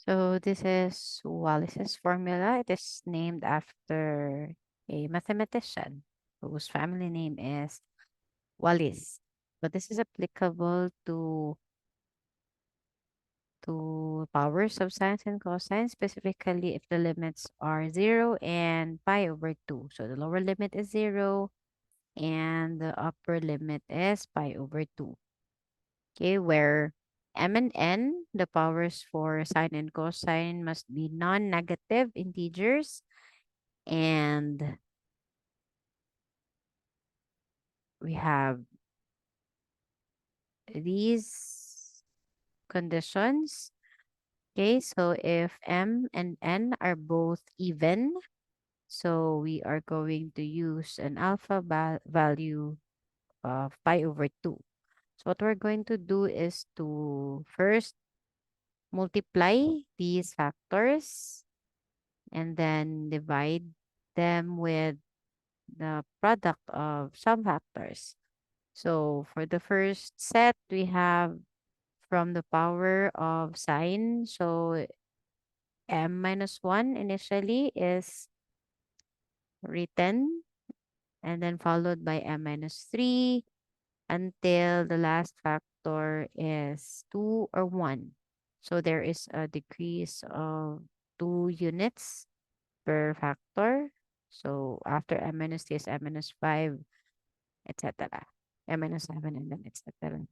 So this is Wallis's formula. It is named after a mathematician whose family name is Wallis. But this is applicable to powers of sines and cosines, specifically if the limits are 0 and pi over 2. So the lower limit is 0 and the upper limit is pi over 2. Okay, where m and n, the powers for sine and cosine, must be non-negative integers, and we have these conditions. Okay, so if m and n are both even, so we are going to use an alpha value of pi over 2. So what we're going to do is to first multiply these factors and then divide them with the product of some factors. So for the first set, we have from the power of sine. So m minus 1 initially is written and then followed by m minus 3 until the last factor is 2 or 1. So there is a decrease of 2 units per factor. So after m minus 3 is m minus 5, etc. M minus 7 and then etc.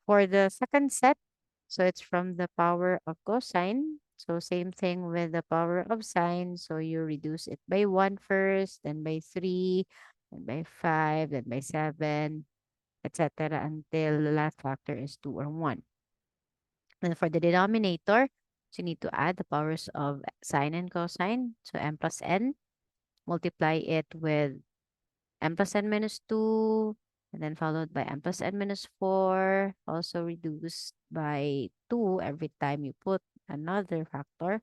For the second set, so it's from the power of cosine. So same thing with the power of sine. So you reduce it by 1 first, then by 3, then by 5, then by 7, etc. until the last factor is 2 or 1. And for the denominator, so you need to add the powers of sine and cosine. So m plus n, multiply it with m plus n minus 2, and then followed by m plus n minus 4, also reduced by 2 every time you put another factor,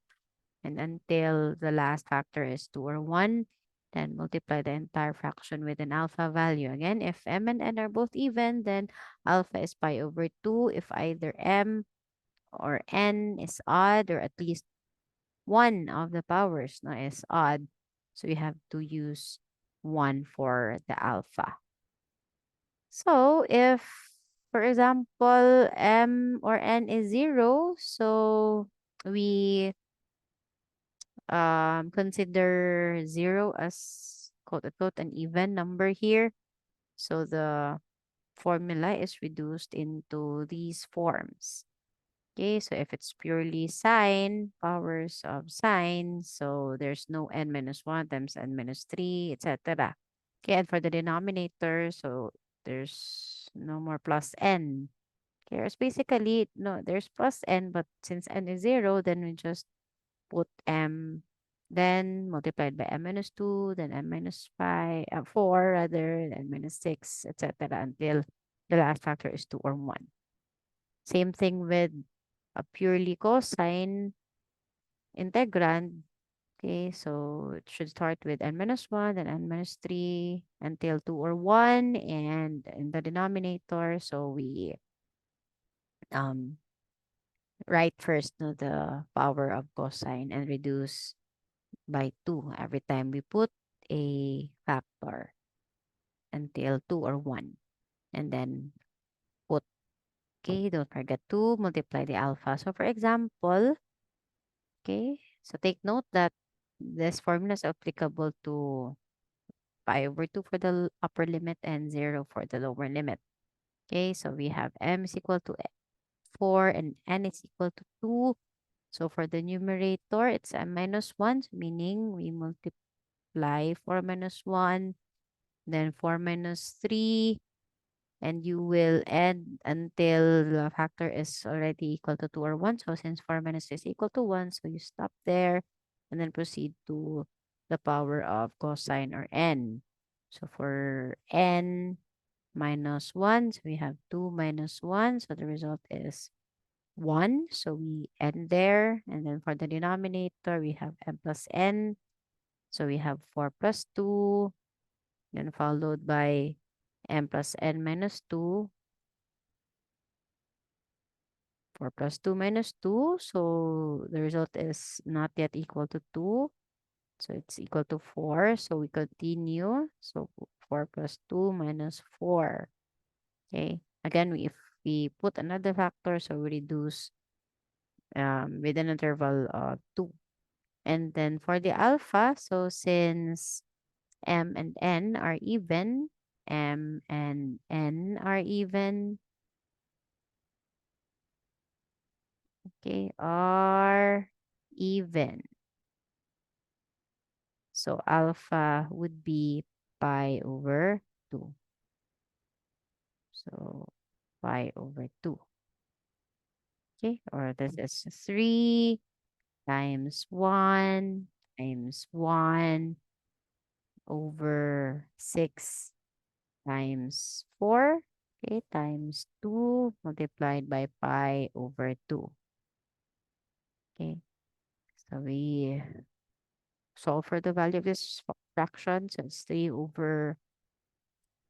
and until the last factor is 2 or 1, then multiply the entire fraction with an alpha value. Again, if m and n are both even, then alpha is pi over 2. If either m or n is odd, or at least one of the powers no, is odd, so you have to use 1 for the alpha. So if, for example, m or n is 0, so we consider 0 as quote unquote an even number here. So the formula is reduced into these forms. Okay, so if it's purely sine, powers of sine, so there's no n minus 1 times n minus 3, etc. Okay, and for the denominator, so there's no more plus n. Okay, it's basically, no, there's plus n, but since n is 0, then we just put m, then multiplied by m minus 2, then m minus 5, 4 rather, then minus 6, etc. until the last factor is 2 or 1. Same thing with a purely cosine integrand. Okay, so it should start with n minus 1, then n minus 3 until 2 or 1. And in the denominator, so we um, write first no, the power of cosine and reduce by 2 every time we put a factor until 2 or 1. And then put, okay, don't forget to multiply the alpha. So for example, okay, so take note that this formula is applicable to pi over 2 for the upper limit and 0 for the lower limit. Okay, so we have m is equal to 4 and n is equal to 2. So for the numerator, it's m minus 1, meaning we multiply 4 minus 1, then 4 minus 3, and you will end until the factor is already equal to 2 or 1. So since 4 minus 3 is equal to 1, so you stop there and then proceed to the power of cosine or n. So for n minus 1, so we have 2 minus 1. So the result is 1. So we end there. And then for the denominator, we have m plus n. So we have 4 plus 2, then followed by m plus n minus 2. 4 plus 2 minus 2. So the result is not yet equal to 2. So it's equal to 4. So we continue. So 4 plus 2 minus 4. Okay. Again, if we put another factor, so we reduce with an interval of 2. And then for the alpha, so since m and n are even, m and n are even, okay, are even. So alpha would be pi over 2. So pi over 2. Okay, or this is 3 times 1 times 1 over 6 times 4. Okay, times 2 multiplied by pi over 2. Okay, so we solve for the value of this fraction. So it's 3 over,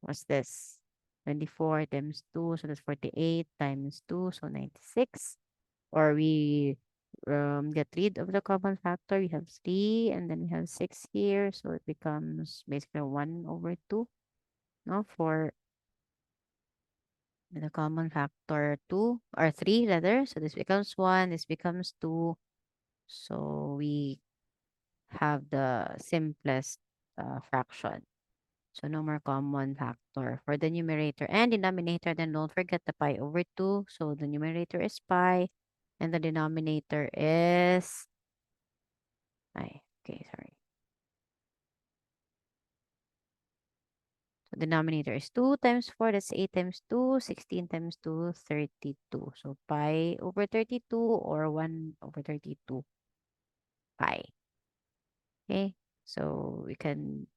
what's this? 24 times 2, so that's 48 times 2, so 96. Or we get rid of the common factor. We have 3 and then we have 6 here. So it becomes basically 1 over 2. No, for the common factor 2 or 3 rather. So this becomes 1, this becomes 2. So we have the simplest fraction. So no more common factor for the numerator and denominator. Then don't forget the pi over 2. So the numerator is pi and the denominator is pi. Okay, sorry. So denominator is 2 times 4. That's 8 times 2. 16 times 2, 32. So pi over 32 or 1 over 32 pi. Okay. So we can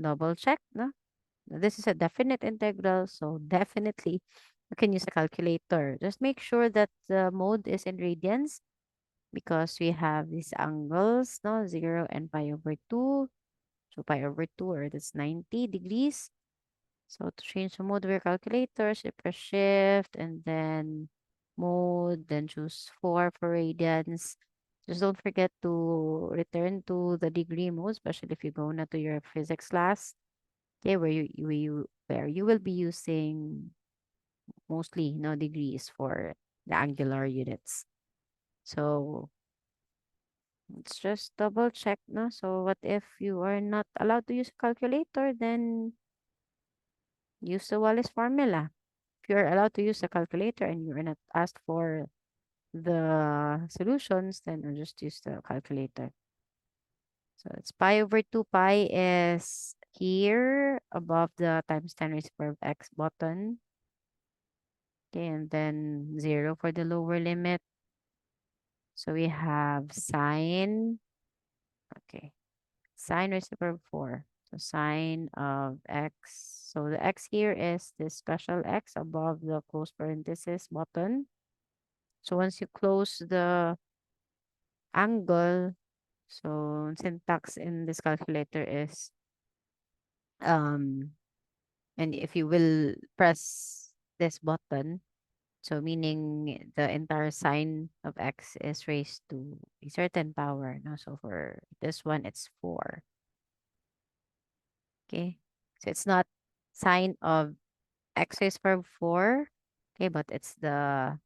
double check, no? This is a definite integral, so definitely you can use a calculator. Just make sure that the mode is in radians because we have these angles, no? 0 and pi over 2. So pi over 2, or that's 90 degrees. So to change the mode of your calculator, so press shift and then mode, then choose 4 for radians. Just don't forget to return to the degree mode, especially if you go now to your physics class. Okay, where you will be using mostly no degrees for the angular units. So let's just double check, no? So what if you are not allowed to use a calculator, then use the Wallis formula. If you're allowed to use a calculator and you are not asked for the solutions, then I'll just use the calculator. So it's pi over 2. Pi is here above the times 10 raised to the power of x button. Okay, and then 0 for the lower limit. So we have sine, okay, sine raised to the power of 4. So sine of x. So the x here is the special x above the close parenthesis button. So once you close the angle, so syntax in this calculator is, um, and if you will press this button, so meaning the entire sine of x is raised to a certain power. No? So for this one, it's 4. Okay. So it's not sine of x raised to power 4. Okay, but it's the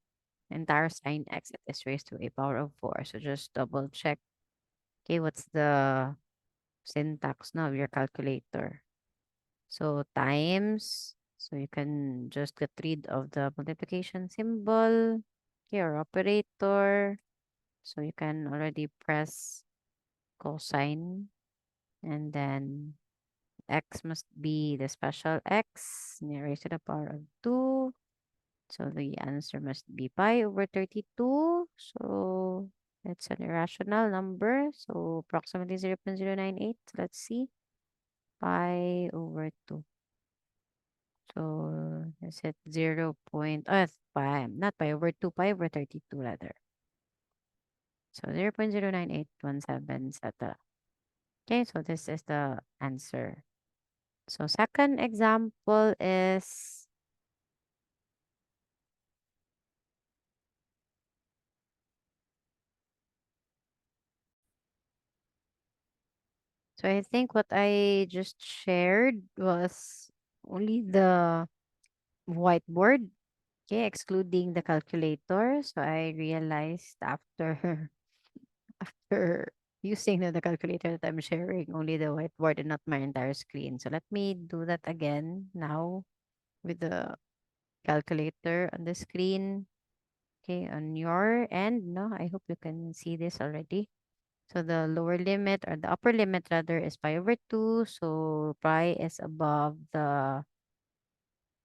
entire sine x that is raised to a power of 4. So just double check. Okay, what's the syntax now of your calculator? So times. So you can just get rid of the multiplication symbol. Okay, or operator. So you can already press cosine, and then x must be the special x raised to the power of 2. So the answer must be pi over 32. So it's an irrational number. So approximately 0.098. Let's see. Pi over 2. So is it 0. Pi, not pi over 2, pi over 32 rather. So 0.09817, etc. Okay, so this is the answer. So second example is So I think what I just shared was only the whiteboard, okay, excluding the calculator. So I realized after after using the calculator that I'm sharing only the whiteboard and not my entire screen. So let me do that again now with the calculator on the screen. Okay, on your end, no, I hope you can see this already. So the lower limit or the upper limit rather is pi over 2. So pi is above the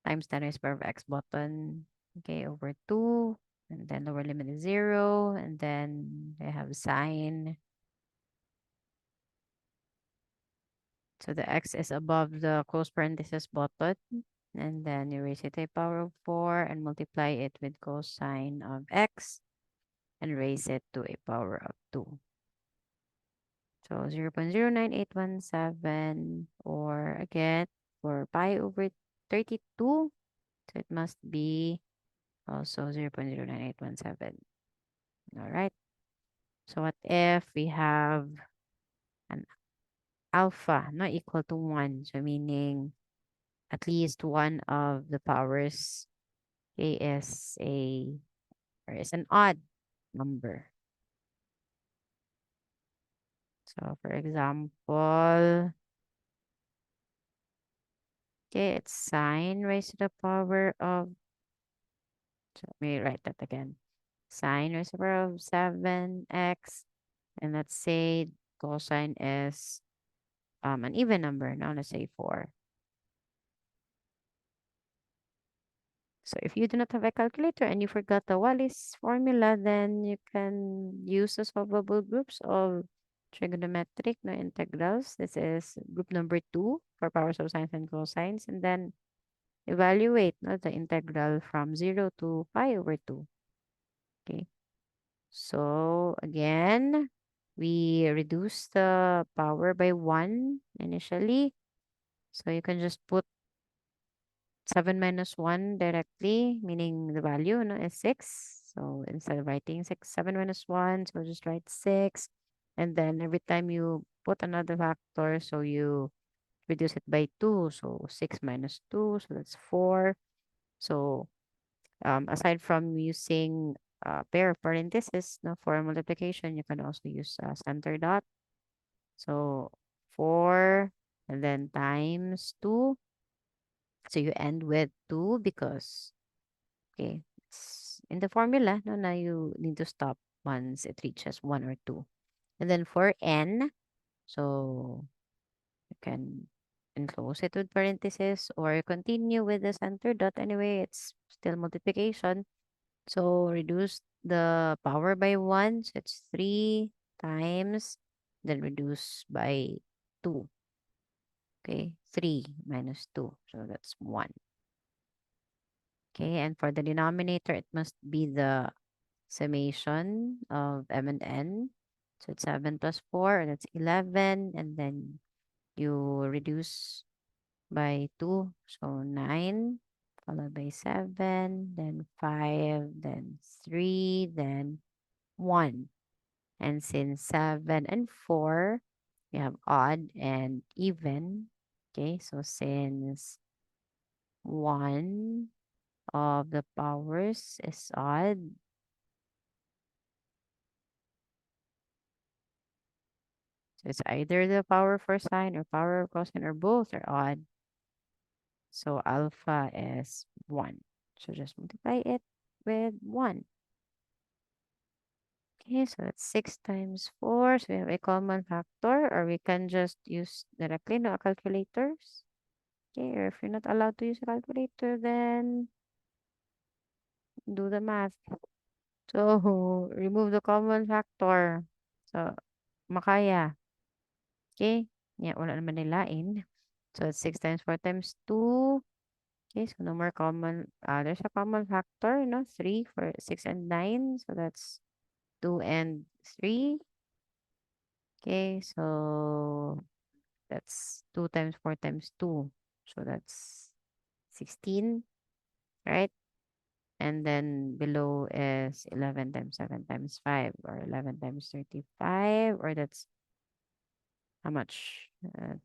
times 10 raised power of x button. Okay, over 2. And then lower limit is 0. And then I have sine. So the x is above the close parenthesis button. And then you raise it to a power of 4 and multiply it with cosine of x and raise it to a power of 2. So 0.09817 or again for pi over 32. So it must be also 0.09817. All right. So what if we have an alpha not equal to 1? So meaning at least one of the powers is a or is an odd number. So for example, okay, it's sine raised to the power of, so let me write that again. Sine raised to the power of 7x. And let's say cosine is an even number. Now let's say 4. So if you do not have a calculator and you forgot the Wallis formula, then you can use the solvable groups of trigonometric no integrals. This is group number 2 for powers of sines and cosines. And then evaluate no, the integral from 0 to pi over 2. Okay. So again, we reduce the power by 1 initially. So you can just put 7 minus 1 directly, meaning the value no, is 6. So instead of writing 7 minus 1, so just write 6. And then every time you put another factor, so you reduce it by 2. So 6 minus 2, so that's 4. So aside from using pair of parentheses no, for multiplication, you can also use center dot. So 4 and then times 2. So you end with 2 because, okay, it's in the formula, no, now you need to stop once it reaches 1 or 2. And then for n, so you can enclose it with parentheses or continue with the center dot. Anyway, it's still multiplication. So reduce the power by 1. So it's 3 times, then reduce by 2. Okay, 3 minus 2. So that's 1. Okay, and for the denominator, it must be the summation of m and n. So it's 7 plus 4, that's 11. And then you reduce by 2. So 9, followed by 7, then 5, then 3, then 1. And since 7 and 4, we have odd and even. Okay, so since 1 of the powers is odd, so it's either the power for sine or power of cosine or both are odd. So alpha is 1. So just multiply it with 1. Okay, so that's 6 times 4. So we have a common factor, or we can just use directly no calculators. Okay, or if you're not allowed to use a calculator, then do the math. So remove the common factor. So makaya. Okay, yeah, wala naman nilain. So it's 6 times 4 times 2. Okay, so no more common, there's a common factor, 3 for 6 and 9. So that's 2 and 3. Okay, so that's 2 times 4 times 2. So that's 16, right? And then below is 11 times 7 times 5 or 11 times 35, or that's how much?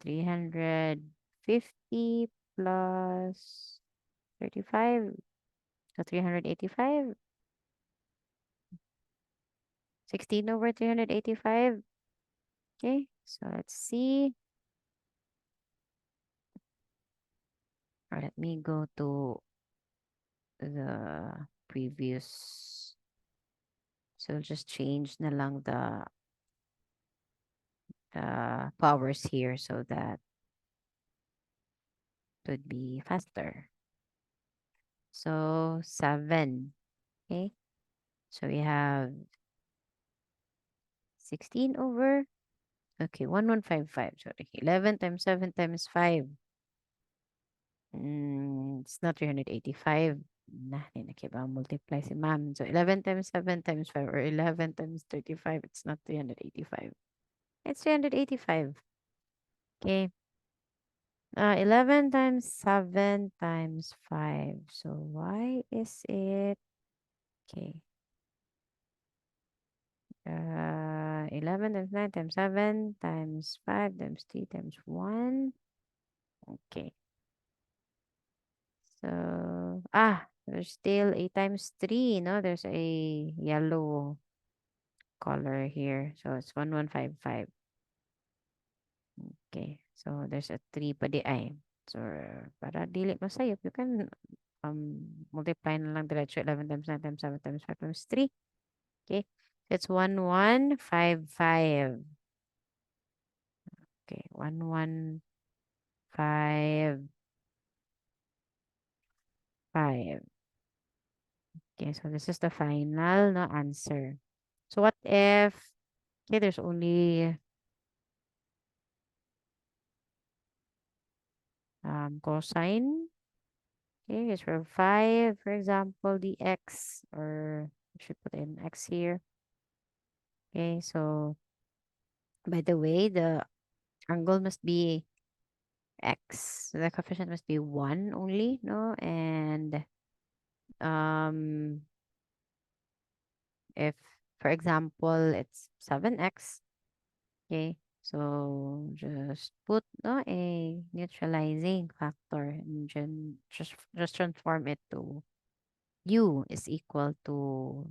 350 plus 35. So 385. 16 over 385. Okay, so let's see. Or let me go to the previous. So just change na lang the powers here so that it would be faster. So 7. Okay, so we have 16 over. Okay, 1155. Sorry, 11 times 7 times 5. It's not 385. Nah, ninakiba multiply si ma'am. So 11 times 7 times 5 or 11 times 35. It's not 385. It's 385. Okay. 11 times 7 times 5. So why is it? Okay. 11 times 9 times 7 times 5 times 3 times 1. Okay. So, there's still a times 3, no? There's a yellow color here. So, it's 1155. Okay. So, there's a 3 pa di ay. So, para dili masayop, you can multiply na lang diretso 11 times 9 times 7 times 5 times 3. Okay. That's 1155. Okay. 1155. Okay. So, this is the final no answer. So, what if, okay, there's only cosine. Okay, is for 5, for example, the x, or we should put in x here. Okay, so by the way, the angle must be x. So the coefficient must be 1 only, no? And um, if, for example, it's 7x, okay, so just put no a neutralizing factor and just transform it to u is equal to,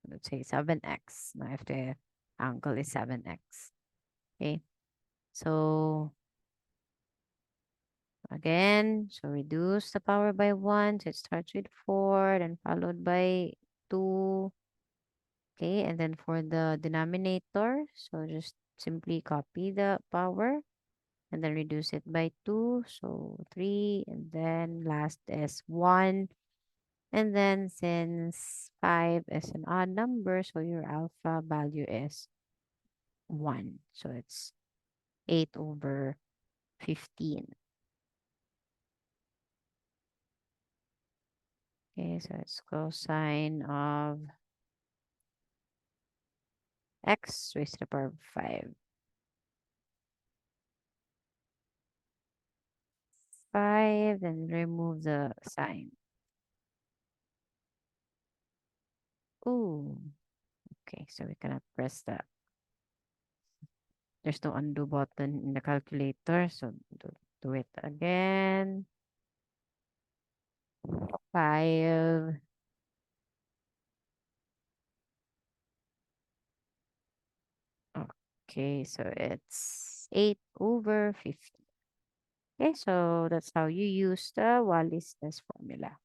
let's say, 7x. Now, if the angle is 7x. Okay. So, again, so reduce the power by 1. So, it starts with 4, then followed by 2. Okay. And then for the denominator, so just simply copy the power and then reduce it by 2. So, 3. And then last is 1. And then since 5 is an odd number, so your alpha value is 1. So it's 8 over 15. Okay, so it's cosine of x raised to the power of 5. 5, then remove the sign. Ooh, okay, so we cannot press that. There's no undo button in the calculator, so do it again. 5. Okay, so it's 8 over 50. Okay, so that's how you use the Wallis test formula.